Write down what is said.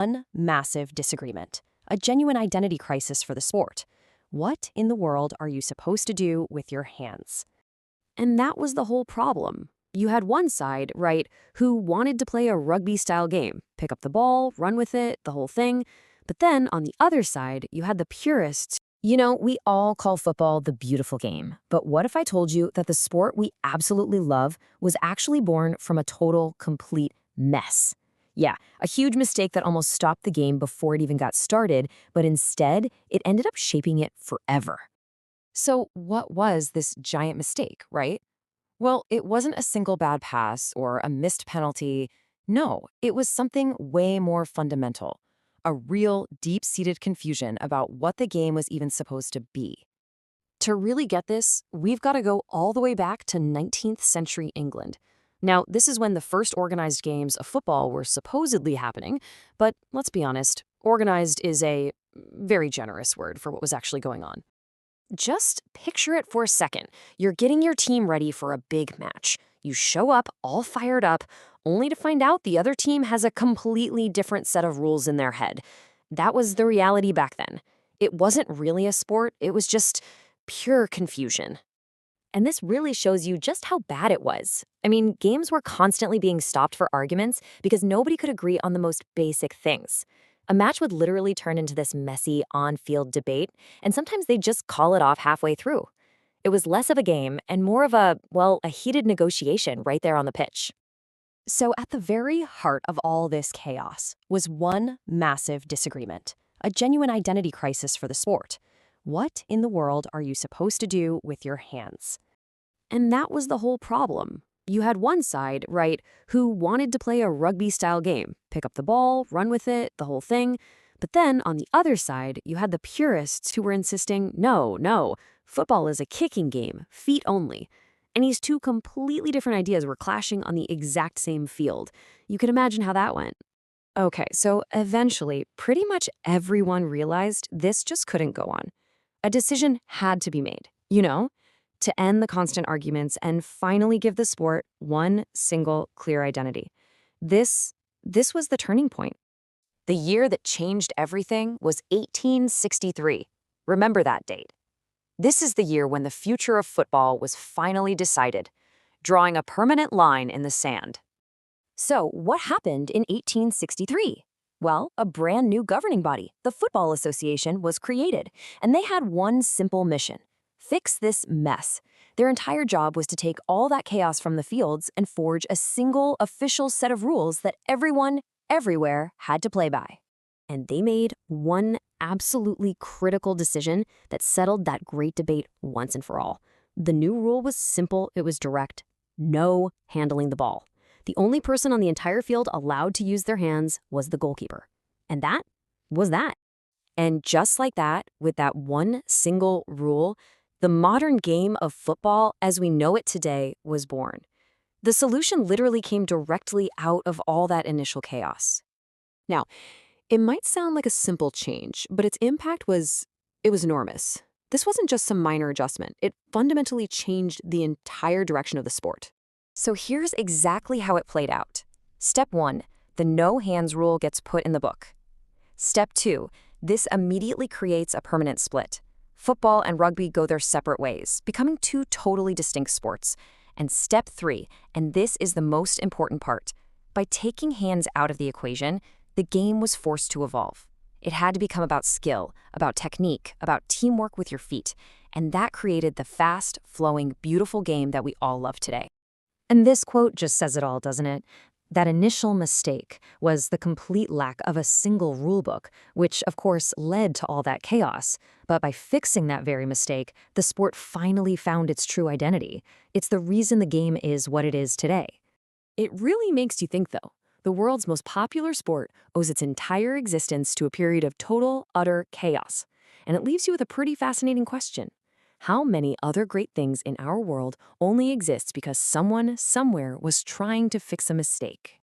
One massive disagreement, a genuine identity crisis for the sport. What in the world are you supposed to do with your hands? And that was the whole problem. You had one side, right, who wanted to play a rugby-style game, pick up the ball, run with it, the whole thing. But then on the other side, you had the purists. We all call football the beautiful game. But what if I told you that the sport we absolutely love was actually born from a total, complete mess? Yeah, a huge mistake that almost stopped the game before it even got started, but instead, it ended up shaping it forever. So, what was this giant mistake, right? Well, it wasn't a single bad pass or a missed penalty. No, it was something way more fundamental. A real, deep-seated confusion about what the game was even supposed to be. To really get this, we've got to go all the way back to 19th century England. Now, this is when the first organized games of football were supposedly happening, but let's be honest, organized is a very generous word for what was actually going on. Just picture it for a second. You're getting your team ready for a big match. You show up all fired up, only to find out the other team has a completely different set of rules in their head. That was the reality back then. It wasn't really a sport, it was just pure confusion. And this really shows you just how bad it was. I mean, games were constantly being stopped for arguments because nobody could agree on the most basic things. A match would literally turn into this messy, on-field debate, and sometimes they'd just call it off halfway through. It was less of a game and more of a heated negotiation right there on the pitch. So at the very heart of all this chaos was one massive disagreement, a genuine identity crisis for the sport. What in the world are you supposed to do with your hands? And that was the whole problem. You had one side, right, who wanted to play a rugby-style game, pick up the ball, run with it, the whole thing. But then on the other side, you had the purists who were insisting, no, football is a kicking game, feet only. And these two completely different ideas were clashing on the exact same field. You can imagine how that went. Okay, so eventually, pretty much everyone realized this just couldn't go on. A decision had to be made, to end the constant arguments and finally give the sport one single clear identity. This was the turning point. The year that changed everything was 1863. Remember that date. This is the year when the future of football was finally decided, drawing a permanent line in the sand. So, what happened in 1863? Well, a brand new governing body, the Football Association, was created, and they had one simple mission: fix this mess. Their entire job was to take all that chaos from the fields and forge a single official set of rules that everyone, everywhere, had to play by. And they made one absolutely critical decision that settled that great debate once and for all. The new rule was simple, it was direct: no handling the ball. The only person on the entire field allowed to use their hands was the goalkeeper. And that was that. And just like that, with that one single rule, the modern game of football as we know it today was born. The solution literally came directly out of all that initial chaos. Now, it might sound like a simple change, but its impact was enormous. This wasn't just some minor adjustment. It fundamentally changed the entire direction of the sport. So here's exactly how it played out. Step 1, the no hands rule gets put in the book. Step 2, this immediately creates a permanent split. Football and rugby go their separate ways, becoming two totally distinct sports. And step 3, and this is the most important part, by taking hands out of the equation, the game was forced to evolve. It had to become about skill, about technique, about teamwork with your feet, and that created the fast, flowing, beautiful game that we all love today. And this quote just says it all, doesn't it? That initial mistake was the complete lack of a single rulebook, which of course led to all that chaos. But by fixing that very mistake, the sport finally found its true identity. It's the reason the game is what it is today. It really makes you think, though. The world's most popular sport owes its entire existence to a period of total, utter chaos. And it leaves you with a pretty fascinating question. How many other great things in our world only exist because someone, somewhere, was trying to fix a mistake?